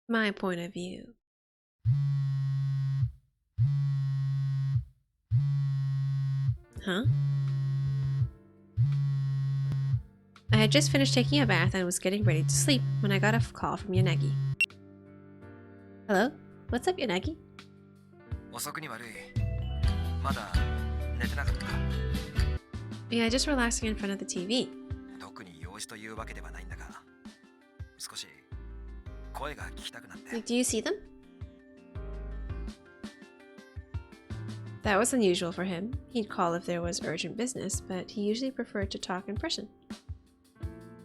my point of view. Huh? I had just finished taking a bath and was getting ready to sleep when I got a call from Yanagi. Hello? What's up, Yanagi? 遅くに悪い。まだ寝てなかったか。Yeah, just relaxing in front of the TV. 特に用事というわけではないんだが、少し声が聞きたくなって。Like, do you see them? That was unusual for him. He'd call if there was urgent business, but he usually preferred to talk in person.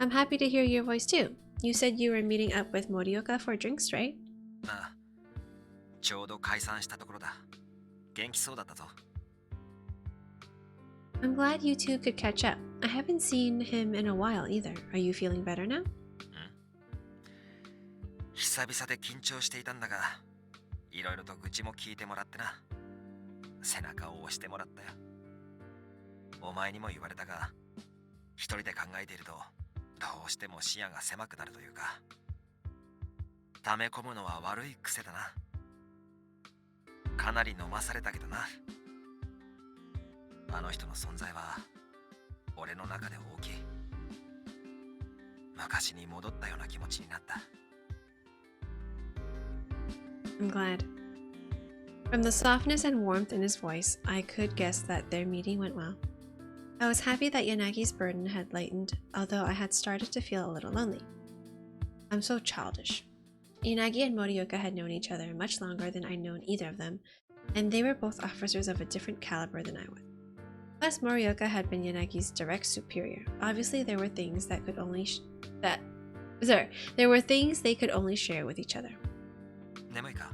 I'm happy to hear your voice too. You said you were meeting up with Morioka for drinks, right? ああ、ちょうど解散したところだ。元気そうだったぞ。I'm glad you two could catch up. I haven't seen him in a while either. Are you feeling better now? 久々で緊張していたんだが、いろいろと愚痴も聞いてもらってな。背中を押してもらったよ。お前にも言われたが、一人で考えていると、どうしても視野が狭くなるというか、溜め込むのは悪い癖だな。かなり飲まされたけどな。あの人の存在は俺の中で大きい。昔に戻ったような気持ちになった。I'm glad. From the softness and warmth in his voice, I could guess that their meeting went well. I was happy that Yanagi's burden had lightened, although I had started to feel a little lonely. I'm so childish. Yanagi and Morioka had known each other much longer than I'd known either of them, and they were both officers of a different caliber than I was. Plus, Morioka had been Yanagi's direct superior. Obviously, there were things that could only there were things they could only share with each other. 眠いか?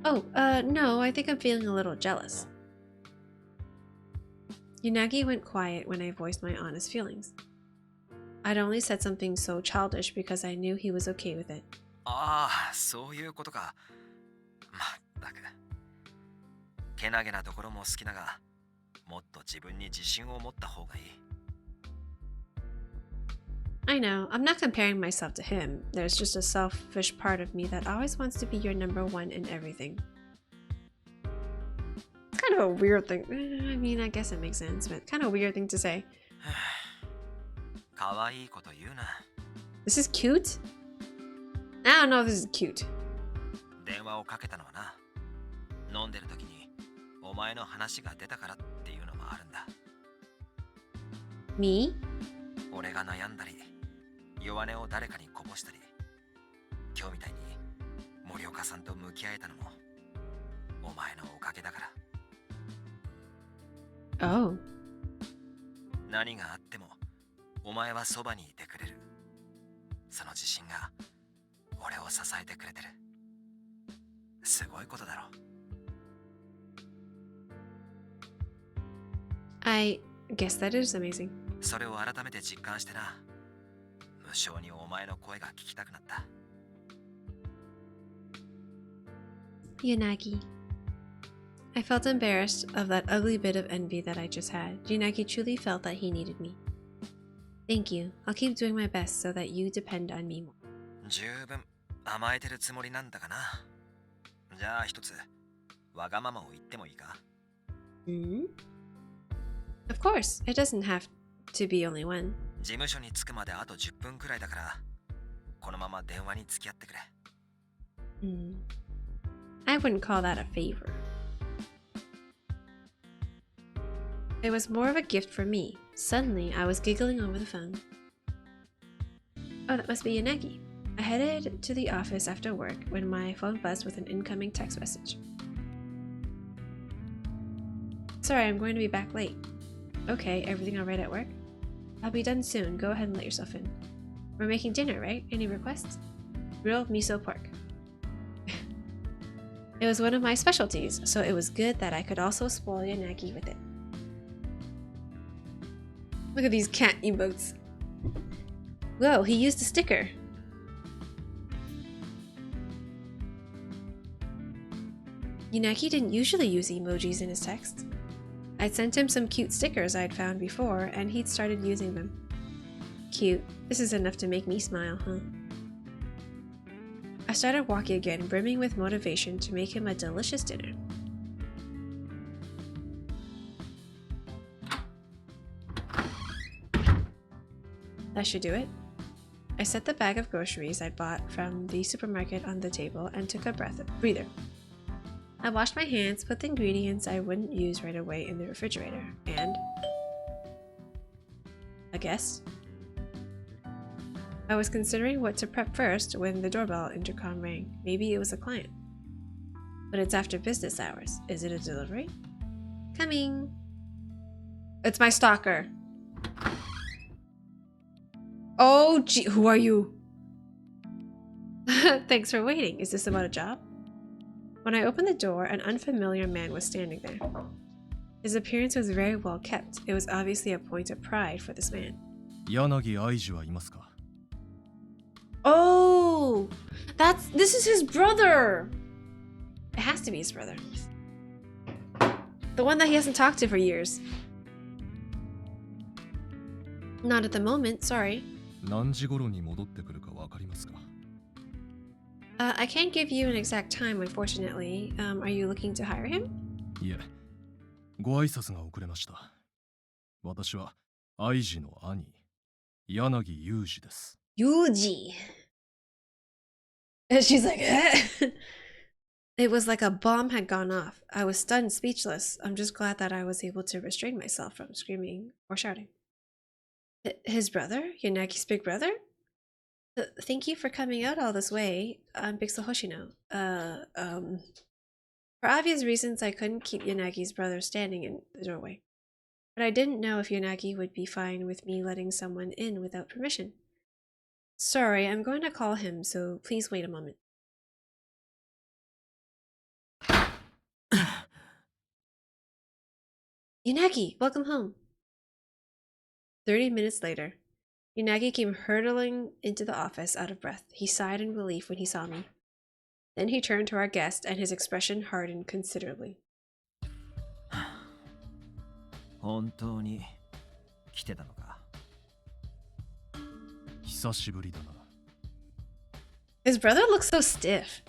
Oh, no, I think I'm feeling a little jealous. Yanagi went quiet when I voiced my honest feelings. I'd only said something so childish because I knew he was okay with it. ああ、そういうことか。まったく。けなげなところも好きだが、もっと自分に自信を持った方がいい。I know, I'm not comparing myself to him. There's just a selfish part of me that always wants to be your number one in everything. It's kind of a weird thing. I mean, I guess it makes sense, but kind of a weird thing to say. かわいいこと言うな。This is cute? I don't know if this is cute. 電話をかけたのはな。飲んでる時にお前の話が出たからっていうのもあるんだ。Me? 俺が悩んだり、弱音を誰かにこぼしたり、今日みたいに森岡さんと向き合えたのもお前のおかげだから。Oh. 何があってもお前はそばにいてくれる。その自信が俺を支えてくれてる。すごいことだろ。I guess that is amazing. それを改めて実感してな。無性にお前の声が聞きたくなった。Yanagi. I felt embarrassed of that ugly bit of envy that I just had. Yanagi truly felt that he needed me. Thank you. I'll keep doing my best so that you depend on me more. 十分甘えてるつもりなんだがな。じゃあ一つわがままを言ってもいいか? Of course. It doesn't have to be only one. 事務所に着くまであと10分くらいだから、このまま電話に付き合ってくれ。I wouldn't call that a favor. It was more of a gift for me. Suddenly, I was giggling over the phone. Oh, that must be Yanagi. I headed to the office after work when my phone buzzed with an incoming text message. Sorry, I'm going to be back late. Okay, everything alright at work? I'll be done soon. Go ahead and let yourself in. We're making dinner, right? Any requests? Grilled miso pork. It was one of my specialties, so it was good that I could also spoil Yanagi with it. Look at these cat emotes. Whoa, he used a sticker. Yanagi didn't usually use emojis in his text. I'd sent him some cute stickers I'd found before, and he'd started using them. Cute. This is enough to make me smile, huh? I started walking again, brimming with motivation to make him a delicious dinner. That should do it. I set the bag of groceries I bought from the supermarket on the table and took a breather. I washed my hands, put the ingredients I wouldn't use right away in the refrigerator, and... a guest? I was considering what to prep first when the doorbell intercom rang. Maybe it was a client. But it's after business hours. Is it a delivery? Coming! It's my stalker. Oh, gee, who are you? Thanks for waiting. Is this about a job? When I opened the door, an unfamiliar man was standing there. His appearance was very well kept. It was obviously a point of pride for this man. Yanagi Aiju wa imasu ka? Oh! This is his brother! It has to be his brother. The one that he hasn't talked to for years. Not at the moment, sorry. 何時頃に戻ってくるかわかりますか? I can't give you an exact time, unfortunately. Are you looking to hire him? いえ、ご挨拶が遅れました。私は愛知の兄、柳裕二です。Yuji. And she's like, eh? It was like a bomb had gone off. I was stunned, speechless. I'm just glad that I was able to restrain myself from screaming or shouting. His brother? Yanagi's big brother? Thank you for coming out all this way. I'm Pixel Hoshino. For obvious reasons, I couldn't keep Yanagi's brother standing in the doorway. But I didn't know if Yanagi would be fine with me letting someone in without permission. Sorry, I'm going to call him, so please wait a moment. Yanagi, welcome home. 30 minutes later, Yanagi came hurtling into the office out of breath. He sighed in relief when he saw me. Then he turned to our guest and his expression hardened considerably. 本当に来てたのか? 久しぶりだな。 His brother looks so stiff.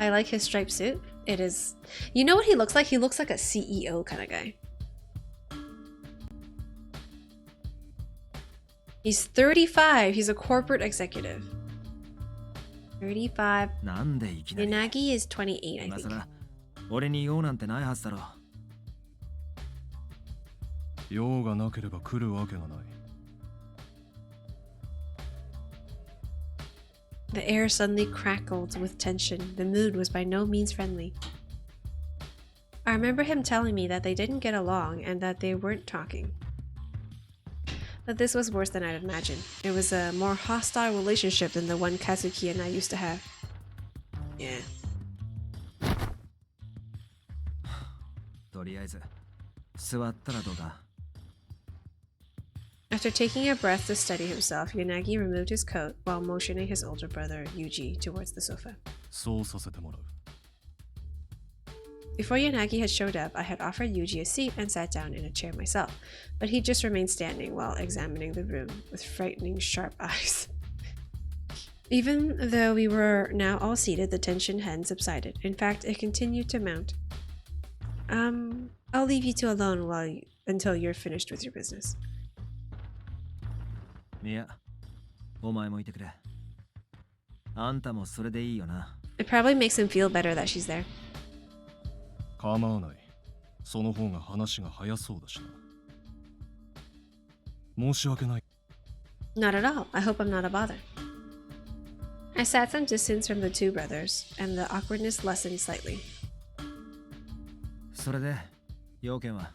I like his striped suit. It is... You know what he looks like? He looks like a CEO kind of guy. He's 35. He's a corporate executive. 35. Yanagi is 28, I think. 俺に用なんてないはずだろ。用がなければ来るわけがない。 The air suddenly crackled with tension. The mood was by no means friendly. I remember him telling me that they didn't get along and that they weren't talking. But this was worse than I'd imagined. It was a more hostile relationship than the one Kazuki and I used to have. Yeah. とりあえず座ったらどうだ? After taking a breath to steady himself, Yanagi removed his coat while motioning his older brother, Yuji, towards the sofa. そうさせてもらう。 Before Yanagi had showed up, I had offered Yuji a seat and sat down in a chair myself, but he just remained standing while examining the room with frightening, sharp eyes. Even though we were now all seated, the tension hadn't subsided. In fact, it continued to mount. I'll leave you two alone until you're finished with your business. いや、お前もいてくれ。あんたもそれでいいよな。 It probably makes him feel better that she's there. 構わない。その方が話が早そうだしな。申し訳ない。 Not at all. I hope I'm not a bother. I sat some distance from the two brothers, and the awkwardness lessened slightly. それで、要件は?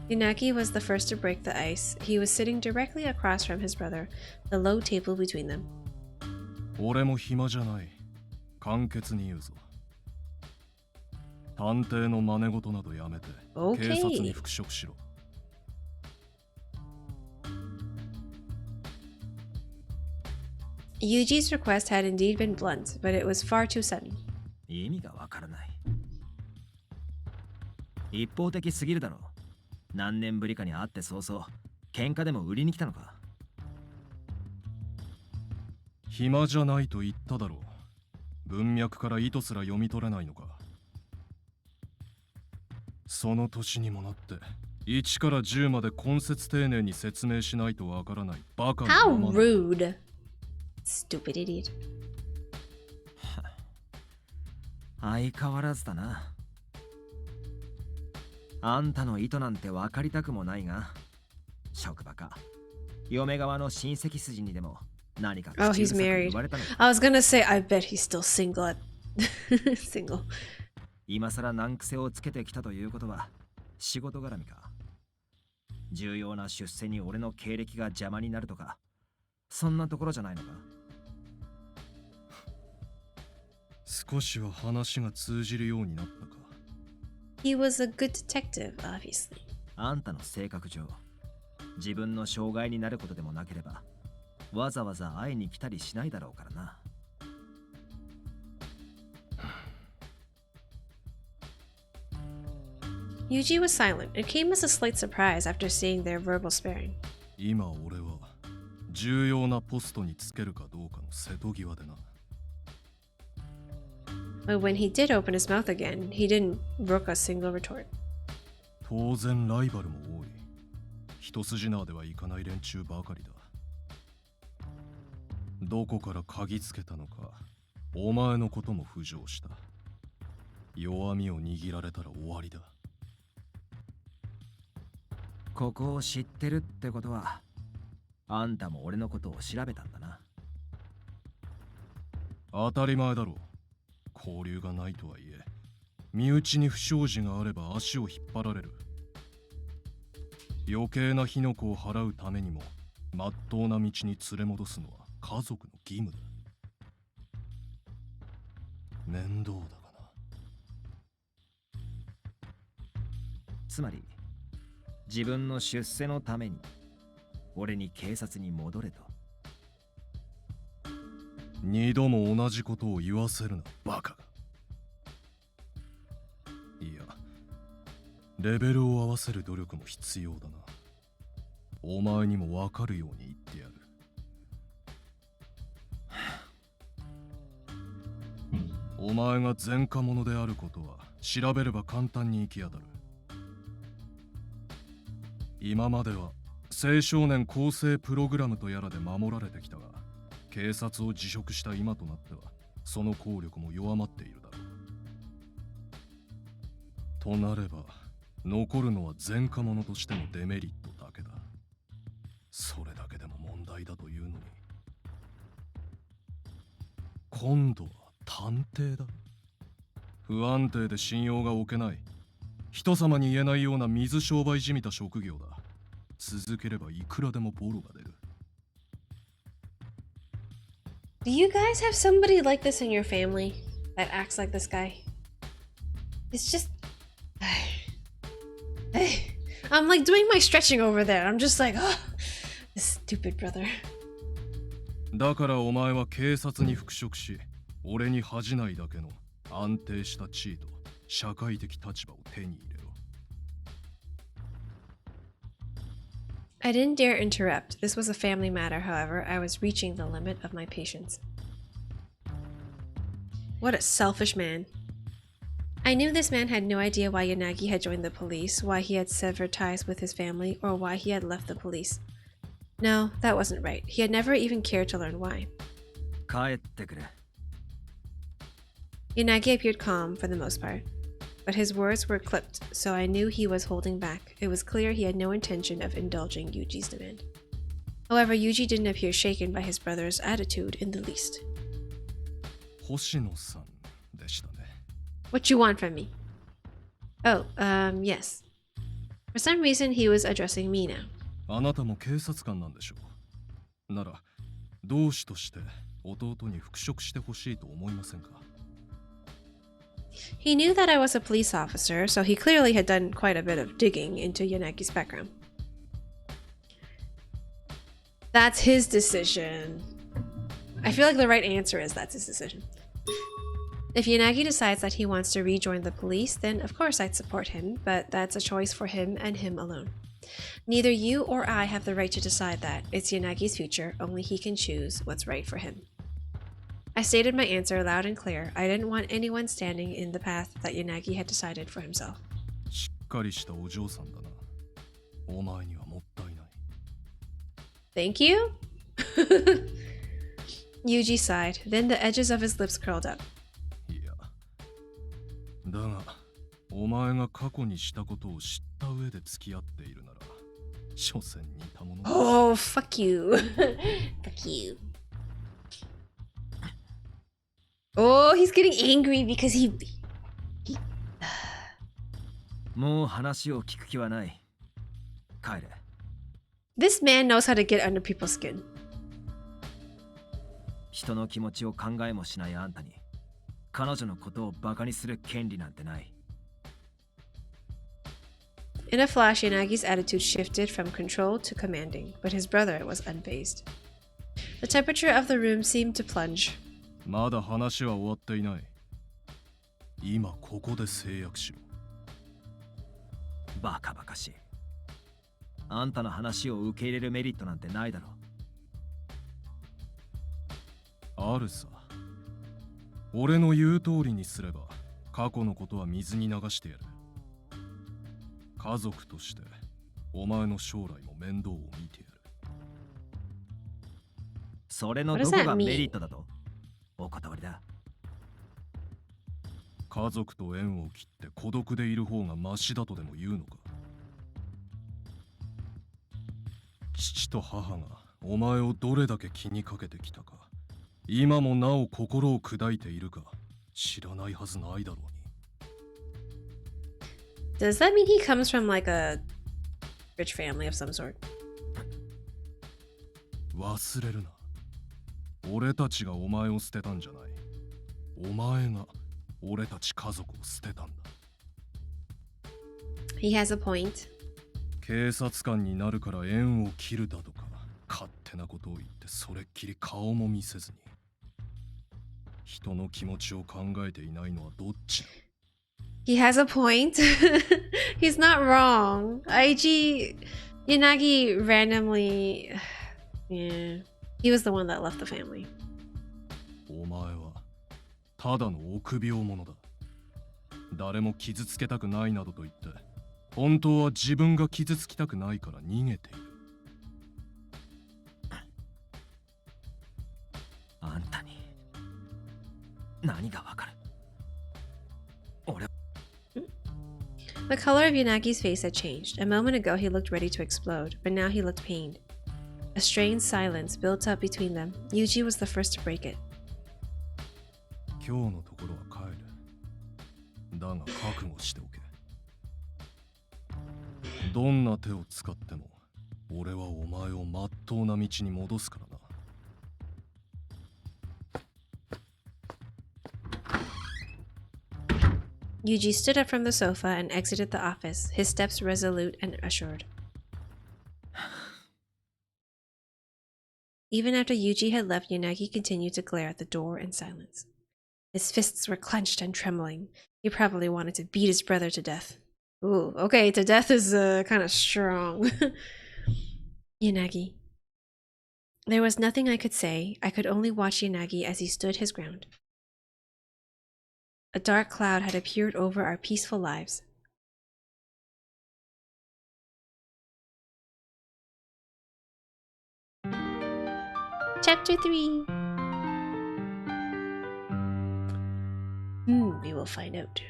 Yanagi was the first to break the ice. He was sitting directly across from his brother, the low table between them. 俺も暇じゃない。簡潔に言うぞ。探偵の真似事などやめて、警察に復職しろ。Yuji's request had indeed been blunt, but it was far too sudden. 意味がわからない。一方的すぎるだろ。何年ぶりかに会って早々、喧嘩でも売りに来たのか？暇じゃないと言っただろう。文脈から意図すら読み取れないのか。その年にもなって1から10まで根節丁寧に説明しないとわからないバカな How まま。 rude. Stupid idiot. 相変わらずだな。あんたの意図なんて分かりたくもないが、職場か嫁側の親戚筋にでも何か Oh, 口う he's るさく言 married. われたのか。 I was gonna say, I bet he's still single. Single. 今さら難癖をつけてきたということは仕事絡みか。重要な出世に俺の経歴が邪魔になるとか、そんなところじゃないのか。少しは話が通じるようになったか。 He was a good detective, obviously. あんたの性格上、自分の障害になることでもなければわざわざ会いに来たりしないだろうからな。Yuji was silent. It came as a slight surprise after seeing their verbal sparring. 今俺は重要なポストにつけるかどうかの瀬戸際でな。 But when he did open his mouth again, he didn't brook a single retort. 当然ライバルも多い。一筋縄ではいかない連中ばかりだ。どこから嗅ぎつけたのか、お前のことも浮上した。弱みを握られたら終わりだ。ここを知ってるってことは、あんたも俺のことを調べたんだな。当たり前だろう。交流がないとはいえ、身内に不祥事があれば足を引っ張られる。余計な火の粉を払うためにも、まっとうな道に連れ戻すのは家族の義務だ。面倒だがな。つまり自分の出世のために俺に警察に戻れと。二度も同じことを言わせるな、バカが。いや、レベルを合わせる努力も必要だな。お前にも分かるように言ってやる。お前が前科者であることは調べれば簡単に行き当たる。今までは青少年更生プログラムとやらで守られてきたが、警察を辞職した今となってはその効力も弱まっているだろう。となれば残るのは前科者としてのデメリットだけだ。それだけでも問題だというのに、今度は探偵だ。不安定で信用が置けない、人様に言えないような水商売じみた職業だ。続ければいくらでもボロが出る。 Do you guys have somebody like this in your family that acts like this guy? It's just... I'm like doing my stretching over there. I'm just like, oh, this stupid brother. だからお前は警察に復職し、俺に恥じないだけの安定した地位と社会的立場を手に入れろ。 I didn't dare interrupt. This was a family matter, however. I was reaching the limit of my patience. What a selfish man. I knew this man had no idea why Yanagi had joined the police, why he had severed ties with his family, or why he had left the police. No, that wasn't right. He had never even cared to learn why. 帰ってくれ。 Yanagi appeared calm for the most part, but his words were clipped, so I knew he was holding back. It was clear he had no intention of indulging Yuji's demand. However, Yuji didn't appear shaken by his brother's attitude in the least. 星野さんでしたね。 What you want from me? Oh, yes. For some reason, he was addressing me now. あなたも警察官なんでしょう。なら、同志として弟に復職してほしいと思いませんか？ He knew that I was a police officer, so he clearly had done quite a bit of digging into Yanagi's background. That's his decision. I feel like the right answer is that's his decision. If Yanagi decides that he wants to rejoin the police, then of course I'd support him, but that's a choice for him and him alone. Neither you or I have the right to decide that. It's Yanagi's future, only he can choose what's right for him. I stated my answer loud and clear. I didn't want anyone standing in the path that Yanagi had decided for himself. しっかりしたお嬢さんだな。お前にはもったいない。Thank you? Yuji sighed, then the edges of his lips curled up. いや、だが、お前が過去にしたことを知った上で付き合っているなら、所詮似たものだ。Oh, fuck you. Fuck you. Oh, he's getting angry because he... もう話を聞く気はない。帰れ。This man knows how to get under people's skin. 人の気持ちを考えもしないあんたに、彼女のことをバカにする権利なんてない。In a flash, Yanagi's attitude shifted from control to commanding, but his brother was unfazed. The temperature of the room seemed to plunge. まだ話は終わっていない。今ここで制約しろ。バカバカしい。あんたの話を受け入れるメリットなんてないだろう。あるさ。俺の言う通りにすれば過去のことは水に流してやる。家族としてお前の将来も面倒を見てやる。それのどこがメリットだと？お断りだ。家族と縁を切って孤独でいる方がマシだとでも言うのか。父と母がお前をどれだけ気にかけてきたか、今もなお心を砕いているか知らないはずないだろうに。Does that mean he comes from like a rich family of some sort? 忘れるな。俺たちがお前を捨てたんじゃない。お前が俺たち家族を捨てたんだ。He has a point. 警察官になるから縁を切るだとか勝手なことを言ってそれっきり顔も見せずに。人の気持ちを考えていないのはどっちだ。He has a point. He's not wrong. IG Yanagi randomly yeah. He was the one that left the family. お前はただの臆病者だ。誰も傷つけたくないなどと言って本当は自分が傷つきたくないから逃げている。あんたに何がわかる？俺 The color of Yanagi's face had changed. A moment ago he looked ready to explode, but now he looked pained. A strained silence built up between them. Yuji was the first to break it. 今日のところは帰る。だが覚悟しておけ。どんな手を使っても俺はお前をまっとうな道に戻すからな。Yuji stood up from the sofa and exited the office, his steps resolute and assured. Even after Yuji had left, Yanagi continued to glare at the door in silence. His fists were clenched and trembling. He probably wanted to beat his brother to death. Ooh, okay, to death is kind of strong. Yanagi. There was nothing I could say. I could only watch Yanagi as he stood his ground. A dark cloud had appeared over our peaceful lives. Chapter 3. We will find out.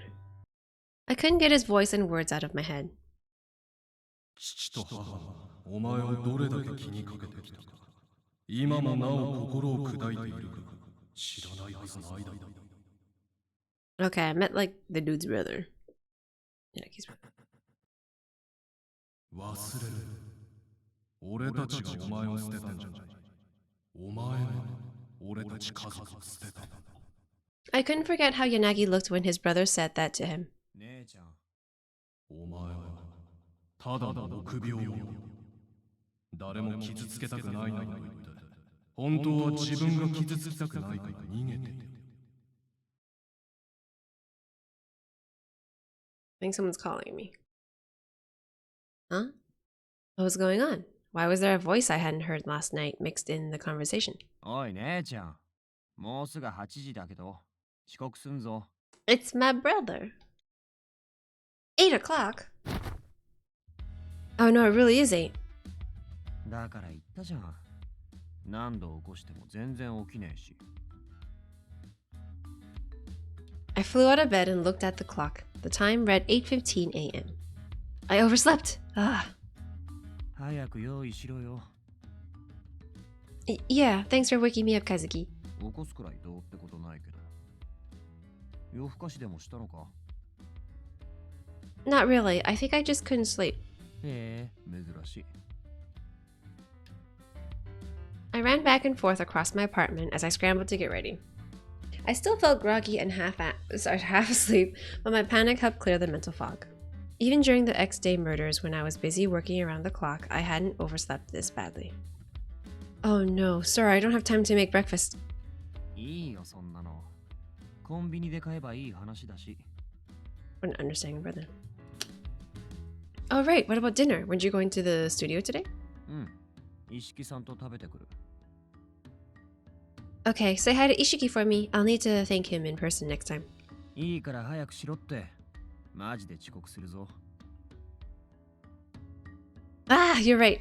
I couldn't get his voice and words out of my head. 父と母がお前をどれだけ気にかけてきたか、今もなお心を砕いているか知らないはずないだろう。Okay, I meant like the dude's brother. Yanagi's brother. 忘れる。俺たちがお前を捨てたんじゃない。お前が俺たち家族を捨てたんだ。I couldn't forget how Yanagi looked when his brother said that to him. お前はただの臆病者。誰も傷つけたくないなどと言って、本当は自分が傷つきたくないから逃げている。think someone's calling me. Huh? What was going on? Why was there a voice I hadn't heard last night mixed in the conversation? おい姉ちゃん、もうすぐ8時だけど、遅刻すんぞ。 It's my brother. 8 o'clock? Oh no, it really is 8. だから言ったじゃん。何度起こしても全然起きねえし。 I flew out of bed and looked at the clock. The time read 8:15 a.m. I overslept. Ah. 早く用意しろよ。 Yeah, thanks for waking me up, Kazuki. 起こすくらいどうってことないけど。夜更かしでもしたのか？ Not really. I think I just couldn't sleep. へえ、珍しい。 I ran back and forth across my apartment as I scrambled to get ready. I still felt groggy and half asleep, but my panic helped clear the mental fog. Even during the X-Day murders when I was busy working around the clock, I hadn't overslept this badly. Oh no, sorry, I don't have time to make breakfast. いいよ、そんなの。コンビニで買えばいい話だし。 What an understanding brother. Oh right, what about dinner? Weren't you going to the studio today? うん。一色さんと食べてくる。 Okay, say hi to Ishiki for me. I'll need to thank him in person next time. いいから早くしろって。マジで遅刻するぞ。 Ah, you're right.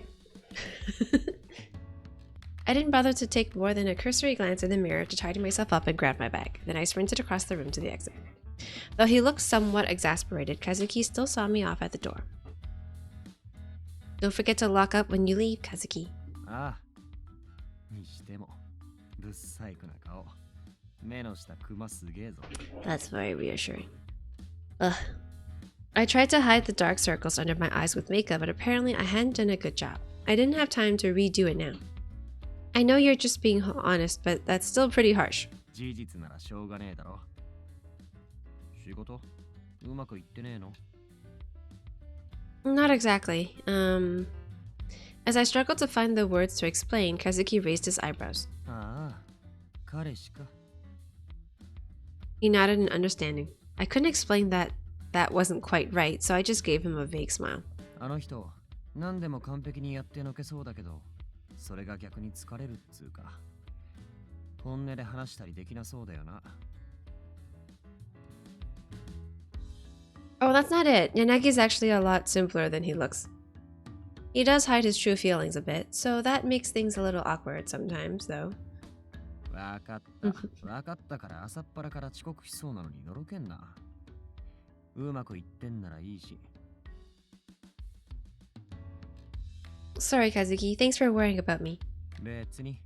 I didn't bother to take more than a cursory glance in the mirror to tidy myself up and grab my bag. Then I sprinted across the room to the exit. Though he looked somewhat exasperated, Kazuki still saw me off at the door. Don't forget to lock up when you leave, Kazuki. ああ。にしても、ぶっ細工な顔。目の下クマすげえぞ。 That's very reassuring. Ugh. I tried to hide the dark circles under my eyes with makeup, but apparently I hadn't done a good job. I didn't have time to redo it now. I know you're just being honest, but that's still pretty harsh. 事実ならしょうがねえだろ。仕事うまくいってねえの？ Not exactly. As I struggled to find the words to explain, Kazuki raised his eyebrows. ああ、彼氏か。 He nodded in understanding. I couldn't explain that wasn't quite right, so I just gave him a vague smile. あの人、何でも完璧にやってのけそうだけど、それが逆に疲れるっつうか。本音で話したりできなそうだよな。 Oh, that's not it. Yanagi's actually a lot simpler than he looks. He does hide his true feelings a bit, so that makes things a little awkward sometimes, though. わかった。わかったから朝っぱらから遅刻しそうなのにのろけんな。うまくいってんならいいし。 Sorry, Kazuki. Thanks for worrying about me. 別に。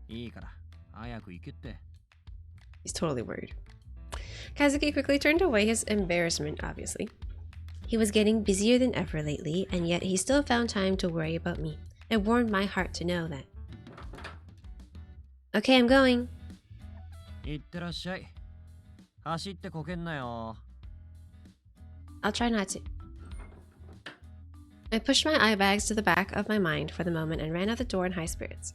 いいから、早く行けって。 He's totally worried. Kazuki quickly turned away his embarrassment, obviously. He was getting busier than ever lately, and yet he still found time to worry about me. It warmed my heart to know that. Okay, I'm going. いってらっしゃい。走ってこけんなよ。 I'll try not to. I pushed my eye bags to the back of my mind for the moment and ran out the door in high spirits.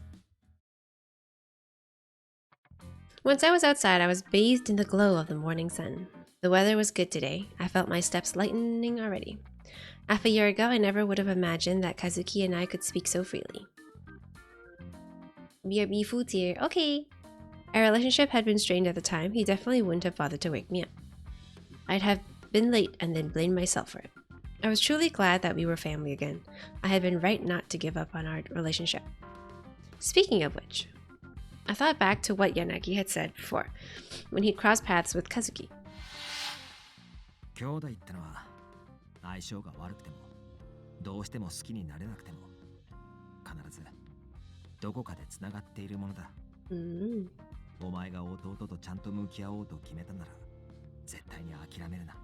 Once I was outside, I was bathed in the glow of the morning sun. The weather was good today. I felt my steps lightening already. Half a year ago, I never would have imagined that Kazuki and I could speak so freely. BRB food here. Okay. Our relationship had been strained at the time. He definitely wouldn't have bothered to wake me up. I'd have been late and then blamed myself for it. I was truly glad that we were family again. I had been right not to give up on our relationship. Speaking of which, I thought back to what Yanagi had said before, when he'd crossed paths with Kazuki. 兄弟ってのは相性が悪くてもどうしても好きになれなくても必ずどこかでつながっているものだ。お前が弟とちゃんと向き合おうと決めたなら絶対に諦めるな。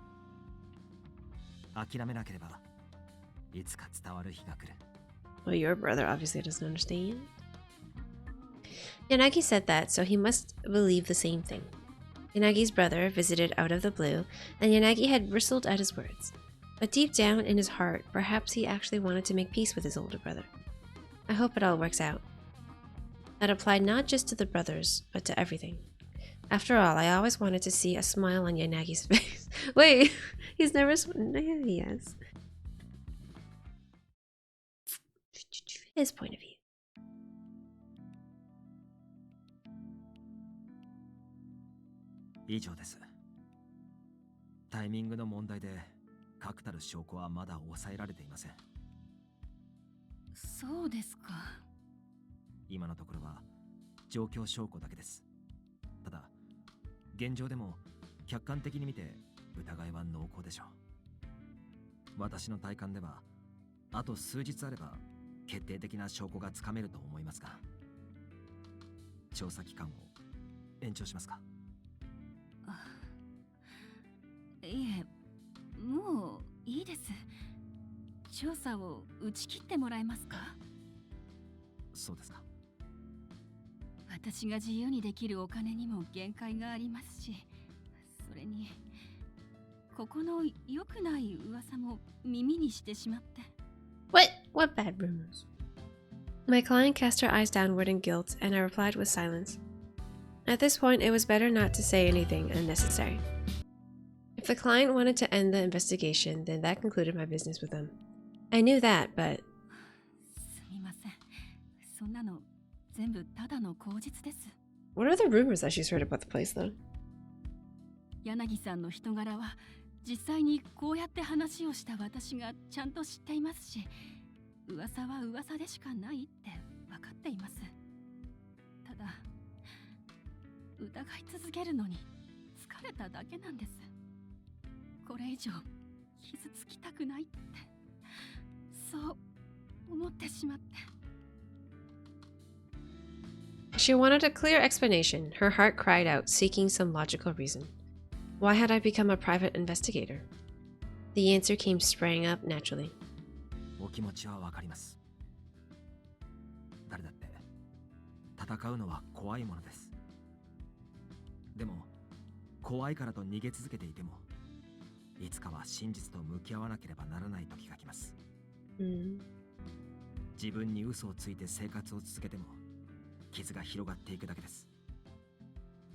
諦めなければいつか伝わる日が来る。 Well, your brother obviously doesn't understand. Yanagi said that, so he must believe the same thing. Yanagi's brother visited out of the blue, and Yanagi had bristled at his words. But deep down in his heart, perhaps he actually wanted to make peace with his older brother. I hope it all works out. That applied not just to the brothers, but to everything. After all, I always wanted to see a smile on Yanagi's face. Wait, he's never... Yeah, he has. His point of view. 以上です。タイミングの問題で確たる証拠はまだ抑えられていません。そうですか。今のところは状況証拠だけです。ただ現状でも客観的に見て疑いは濃厚でしょう。私の体感ではあと数日あれば決定的な証拠がつかめると思いますが、調査期間を延長しますか？いえ、もういいです。調査を打ち切ってもらえますか？そうですか。私が自由にできるお金にも限界がありますし、それにここの良くない噂も耳にしてしまって。What bad rumors? My client cast her eyes downward in guilt, and I replied with silence. At this point, it was better not to say anything unnecessary. If the client wanted to end the investigation, then that concluded my business with them. I knew that, but... すみません。そんなの全部ただの口実です。What are the rumors that she's heard about the place, though? 柳さんの人柄は実際にこうやって話をした私がちゃんと知っていますし、噂は噂でしかないって分かっています。ただ疑い続けるのに疲れただけなんです。これ以上傷つきたくないってそう思ってしまって。 She wanted a clear explanation. Her heart cried out, seeking some logical reason. Why had I become a private investigator? The answer came sprang up naturally. お気持ちはわかります。誰だって戦うのは怖いものです。でも怖いからと逃げ続けていても、いつかは真実と向き合わなければならない時が来ます。自分に嘘をついて生活を続けても傷が広がっていくだけです。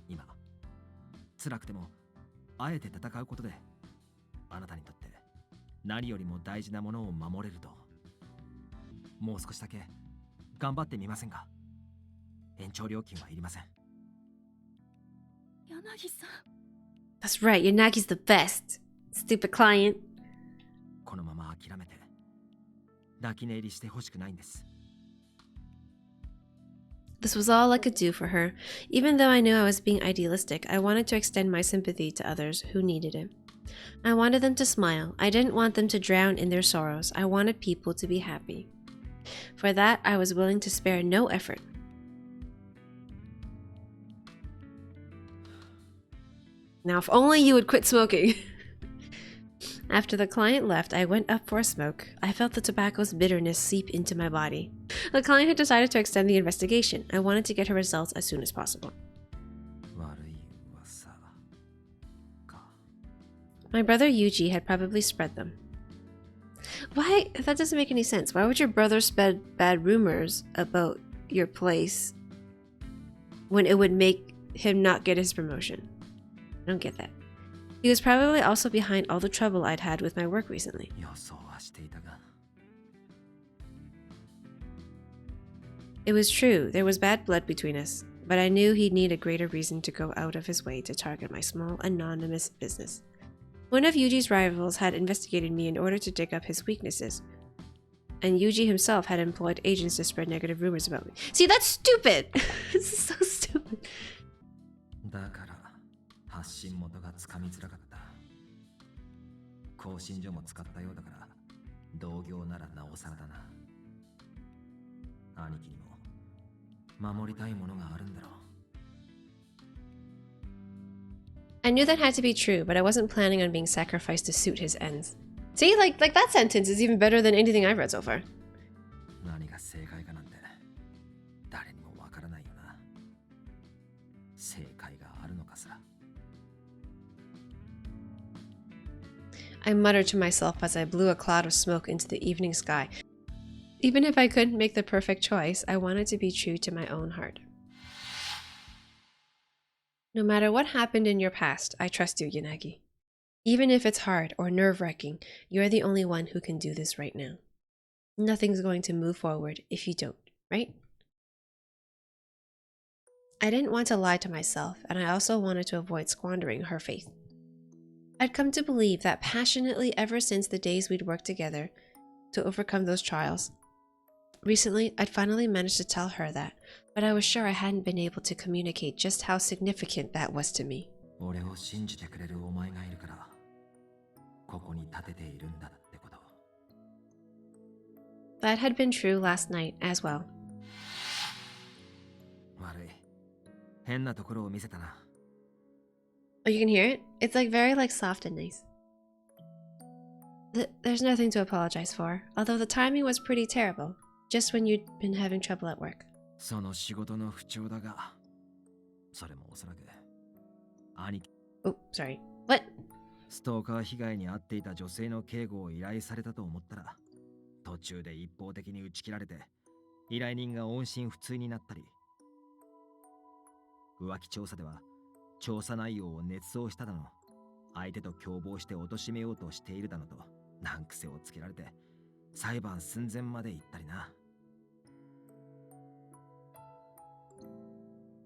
今辛くてもあえて戦うことで、あなたにとって何よりも大事なものを守れると。もう少しだけ頑張ってみませんか？延長料金はいりません。柳さん。 That's right, Yanagi's the best. Stupid client. このまま諦めて泣き寝入りしてほしくないんです。This was all I could do for her. Even though I knew I was being idealistic, I wanted to extend my sympathy to others who needed it. I wanted them to smile. I didn't want them to drown in their sorrows. I wanted people to be happy. For that, I was willing to spare no effort. Now, if only you would quit smoking. After the client left, I went up for a smoke. I felt the tobacco's bitterness seep into my body. The client had decided to extend the investigation. I wanted to get her results as soon as possible. 悪い噂か。 My brother Yuji had probably spread them. Why? That doesn't make any sense. Why would your brother spread bad rumors about your place when it would make him not get his promotion? I don't get that. He was probably also behind all the trouble I'd had with my work recently. 予想はしていたが。 It was true, there was bad blood between us, but I knew he'd need a greater reason to go out of his way to target my small, anonymous business. One of Yuji's rivals had investigated me in order to dig up his weaknesses, and Yuji himself had employed agents to spread negative rumors about me. See, that's stupid! This is so stupid. だから発信元がつかみづらかった。更新所も使ったようだから、同業ならなおさらだな。兄貴にも守りたいものがあるんだろう。 I knew that had to be true, but I wasn't planning on being sacrificed to suit his ends. See, like that sentence is even better than anything I've read so far. 何が正解かなんて誰にもわからないよな。正解があるのかすら。 I muttered to myself as I blew a cloud of smoke into the evening sky. Even if I couldn't make the perfect choice, I wanted to be true to my own heart. No matter what happened in your past, I trust you, Yanagi. Even if it's hard or nerve-wracking, you're the only one who can do this right now. Nothing's going to move forward if you don't, right? I didn't want to lie to myself, and I also wanted to avoid squandering her faith. I'd come to believe that passionately ever since the days we'd worked together to overcome those trials. Recently, I'd finally managed to tell her that, but I was sure I hadn't been able to communicate just how significant that was to me. 俺を信じてくれるお前がいるからここに立てているんだってこと。 That had been true last night as well. 悪い。変なところを見せたな。 Oh, you can hear it? It's like very soft and nice. There's nothing to apologize for, although the timing was pretty terrible, just when you'd been having trouble at work. その仕事の不調だが、それもおそらく兄貴。 Oh, sorry. What? ストーカー被害に遭っていた女性の警護を依頼されたと思ったら、途中で一方的に打ち切られて、依頼人が音信不通になったり、浮気調査では調査内容を捏造しただの、相手と共謀して貶めようとしているだのと難癖をつけられて、裁判寸前まで行ったりな。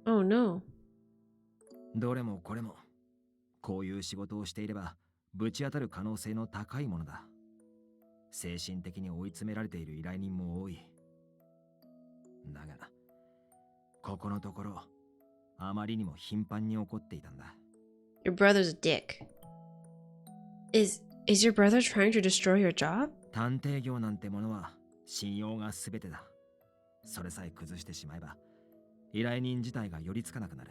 Oh no. どれもこれもこういう仕事をしていればぶち当たる可能性の高いものだ。精神的に追い詰められている依頼人も多い。だがここのところあまりにも頻繁に起こっていたんだ。 Your brother's a dick. Is your brother trying to destroy your job? 探偵業なんてものは信用が全てだ。それさえ崩してしまえば依頼人自体が寄りつかなくなる。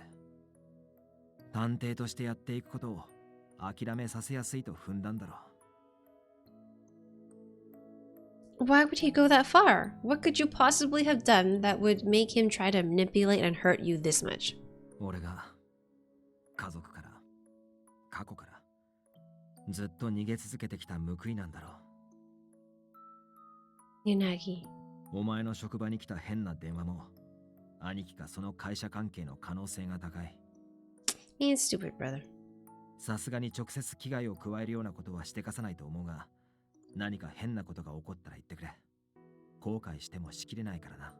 探偵としてやっていくことを諦めさせやすいと踏んだんだろう。 Why would he go that far? What could you possibly have done that would make him try to manipulate and hurt you this much? 俺が家族から過去からずっと逃げ続けてきた報いなんだろう。 Yanagi. お前の職場に来た変な電話も兄貴かその会社関係の可能性が高い。 Being stupid, brother. さすがに直接危害を加えるようなことはしてかさないと思うが、何か変なことが起こったら言ってくれ。後悔してもしきれないからな。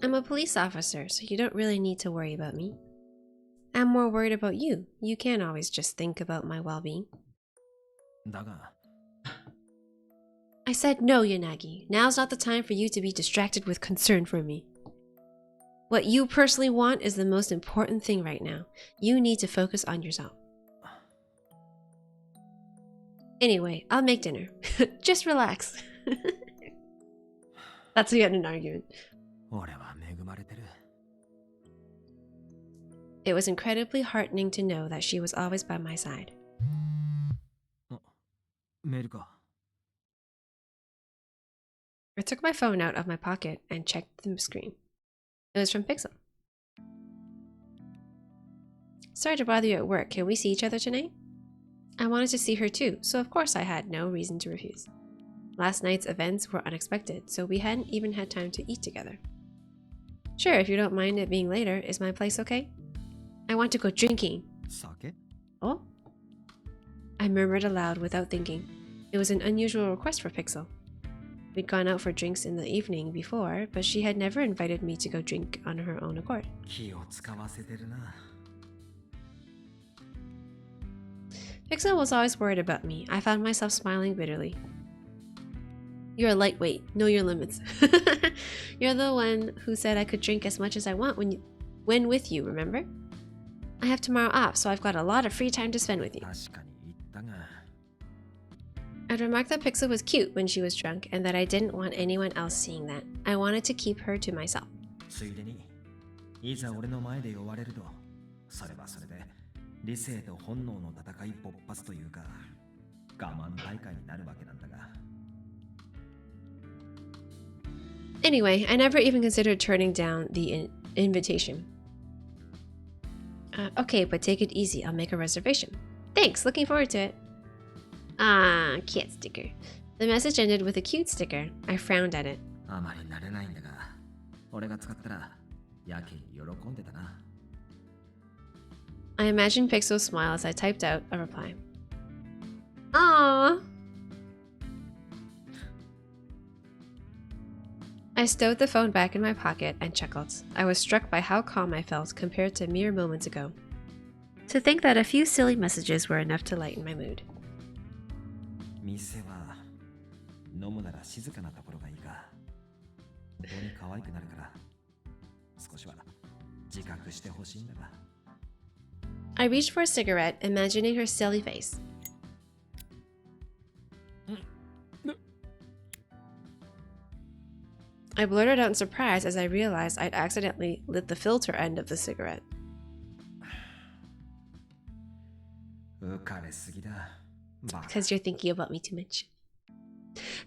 I'm a police officer, so you don't really need to worry about me. I'm more worried about you. You can't always just think about my well-being. だが I said no, Yanagi. Now's not the time for you to be distracted with concern for me. What you personally want is the most important thing right now. You need to focus on yourself. Anyway, I'll make dinner. Just relax. That's we had an argument. 俺は恵まれてる。 It was incredibly heartening to know that she was always by my side. メールか。 I took my phone out of my pocket and checked the screen. It was from Pixel. Sorry to bother you at work. Can we see each other tonight? I wanted to see her too, so of course I had no reason to refuse. Last night's events were unexpected, so we hadn't even had time to eat together. Sure, if you don't mind it being later, is my place okay? I want to go drinking. 酒? Oh? I murmured aloud without thinking. It was an unusual request for Pixel. We'd gone out for drinks in the evening before, but she had never invited me to go drink on her own accord. 気を使わせてるな。 Pixel was always worried about me. I found myself smiling bitterly. You're a lightweight. Know your limits. You're the one who said I could drink as much as I want when with you, remember? I have tomorrow off, so I've got a lot of free time to spend with you. 確かに言ったが。 I'd remarked that Pixel was cute when she was drunk and that I didn't want anyone else seeing that. I wanted to keep her to myself. ついでに、いざ俺の前で呼ばれると、それはそれで理性と本能の戦い勃発というか、我慢大会になるわけなんだが。 Anyway, I never even considered turning down the invitation. Okay, but take it easy. I'll make a reservation. Thanks, looking forward to it. Ah, cat sticker. The message ended with a cute sticker. I frowned at it. あまり慣れないんだが、俺が使ったらやけに喜んでたな。I imagined Pixel's smile as I typed out a reply. Aww! I stowed the phone back in my pocket and chuckled. I was struck by how calm I felt compared to mere moments ago. To think that a few silly messages were enough to lighten my mood. 店は飲むなら静かなところがいいか。本当に可愛くなるから少しは自覚してほしいんだが。I reached for a cigarette, imagining her silly face. I blurted out in surprise as I realized I'd accidentally lit the filter end of the cigarette. 浮かれすぎだ。バカ。 Because you're thinking about me too much.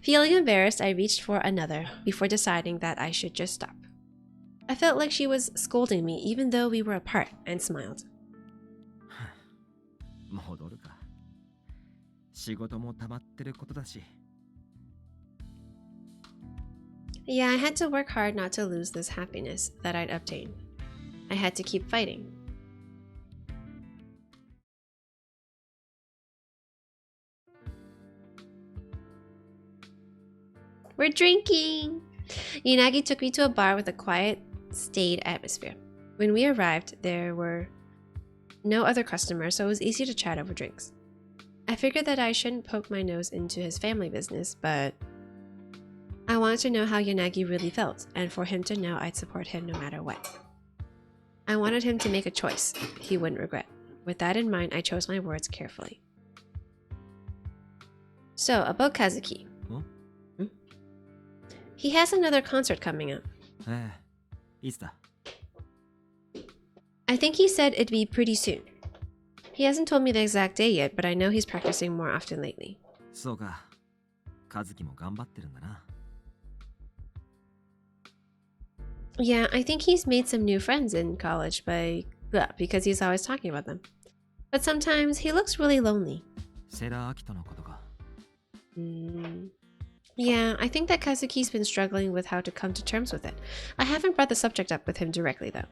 Feeling embarrassed, I reached for another before deciding that I should just stop. I felt like she was scolding me even though we were apart, and smiled. 戻るか。仕事も溜まってることだし。Yeah, I had to work hard not to lose this happiness that I'd obtained. I had to keep fighting. We're drinking! Yanagi took me to a bar with a quiet, staid atmosphere. When we arrived, there were no other customers, so it was easy to chat over drinks. I figured that I shouldn't poke my nose into his family business, but I wanted to know how Yanagi really felt, and for him to know I'd support him no matter what. I wanted him to make a choice he wouldn't regret. With that in mind, I chose my words carefully. So, about Kazuki. He has another concert coming up. いつだ? I think he said it'd be pretty soon. He hasn't told me the exact day yet, but I know he's practicing more often lately. そうか。和樹も頑張ってるんだな。Yeah, I think he's made some new friends in college because he's always talking about them. But sometimes he looks really lonely. セラ・アキトのことか。Yeah, I think that Kazuki's been struggling with how to come to terms with it. I haven't brought the subject up with him directly, though.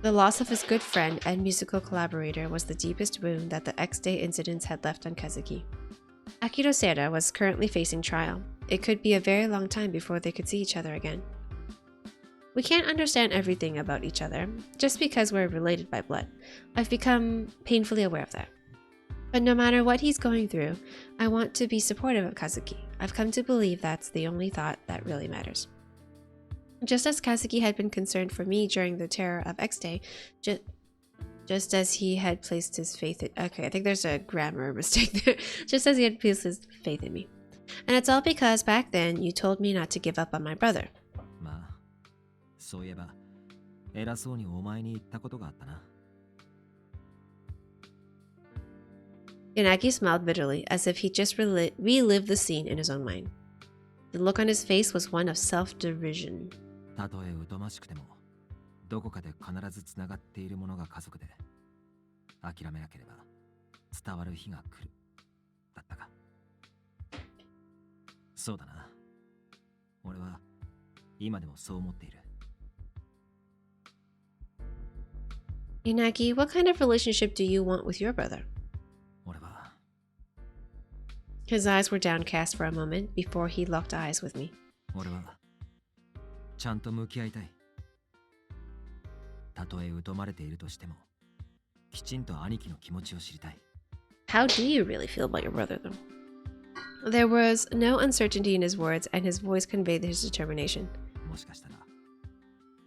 The loss of his good friend and musical collaborator was the deepest wound that the X-Day incidents had left on Kazuki. Akito Sera was currently facing trial. It could be a very long time before they could see each other again. We can't understand everything about each other, just because we're related by blood. I've become painfully aware of that. But no matter what he's going through, I want to be supportive of Kazuki. I've come to believe that's the only thought that really matters. Just as Kazuki had been concerned for me during the terror of X-Day, just as he had placed his faith in... Okay, I think there's a grammar mistake there. Just as he had placed his faith in me. And it's all because back then you told me not to give up on my brother. まあ、そういえば、偉そうにお前に言ったことがあったな。Yanagi smiled bitterly, as if he just relived the scene in his own mind. The look on his face was one of self-derision. たとえ疎ましくても、どこかで必ずつながっているものが家族で、諦めなければ伝わる日が来る。だったか。そうだな。俺は今でもそう思っている。Yanagi, what kind of relationship do you want with your brother? 俺は His eyes were downcast for a moment before he locked eyes with me. 俺はちゃんと向き合いたい。たとえ疎まれているとしても、きちんと兄貴の気持ちを知りたい。How do you really feel about your brother, though? There was no uncertainty in his words, and his voice conveyed his determination. もしかしたら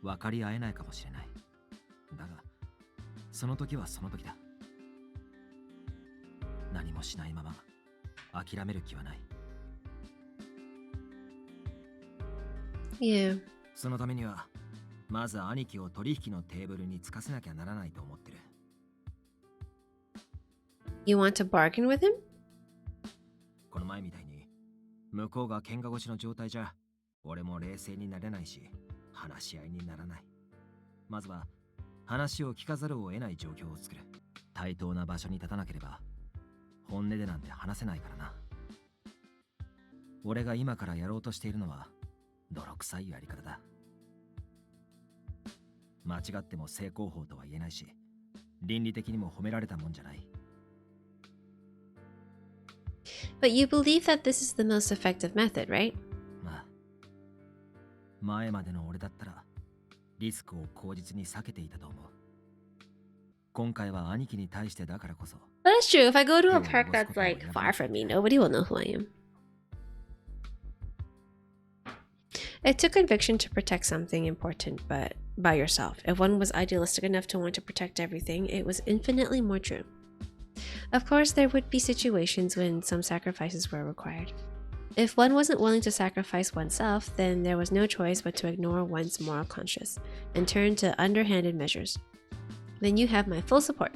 分かり合えないかもしれない。だが、その時はその時だ。何もしないまま諦める気はない。Yeah. そのためには、まず兄貴を取引のテーブルにつかせなきゃならないと思ってる。You want to bargain with him? この前みたいに、向こうが喧嘩腰の状態じゃ、俺も冷静になれないし、話し合いにならない。まずは、話を聞かざるを得ない状況を作る。対等な場所に立たなければ、本音でなんて話せないからな。俺が今からやろうとしているのは、泥臭いやり方だ。間違っても成功法とは言えないし、倫理的にも褒められたもんじゃない。But you believe that this is the most effective method, right? まあ、前までの俺だったらリスクを口実に避けていたと思う。今回は兄貴に対してだからこそ。But that's true. If I go to a park that's like far from me, nobody will know who I am. It took conviction to protect something important, but by yourself. If one was idealistic enough to want to protect everything, it was infinitely more true. Of course, there would be situations when some sacrifices were required. If one wasn't willing to sacrifice oneself, then there was no choice but to ignore one's moral conscience and turn to underhanded measures. Then you have my full support.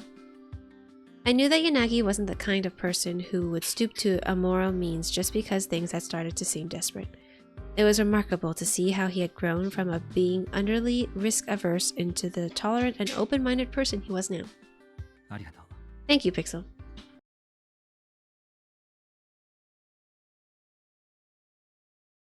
I knew that Yanagi wasn't the kind of person who would stoop to immoral means just because things had started to seem desperate. It was remarkable to see how he had grown from a being utterly risk-averse into the tolerant and open-minded person he was now.ありがとう。 Thank you, Pixel.